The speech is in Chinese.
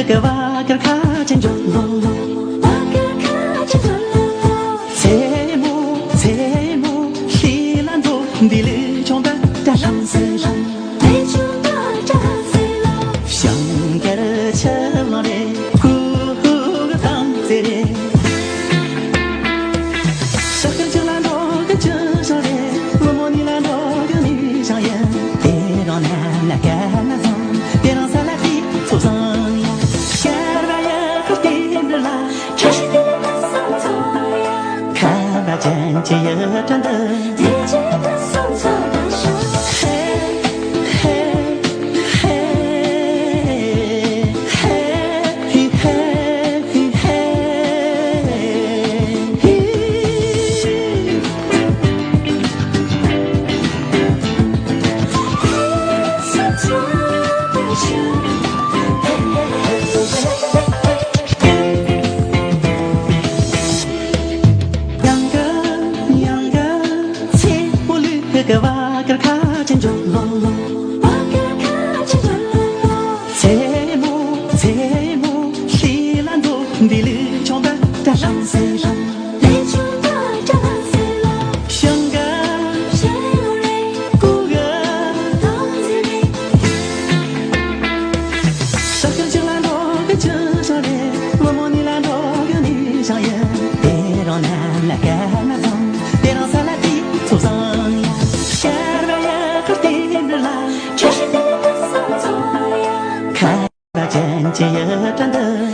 个瓦格卡真着咯，财木西兰多的里穷的大上山上，香格的车马嘞，呼呼个当子嘞，沙克就兰多个车上嘞，我摸你兰多个女上眼，别让男那干那脏，别让三来地头上呀，下边也可点着啦，看吧真姐也真的。个瓦格卡真着咯，财木西兰多的里穷的大上山上，香格古个沙克就兰多个车上嘞，我摸你兰多个女上眼，别让男来干那脏，别让三来地头上。看吧，真姐也真的。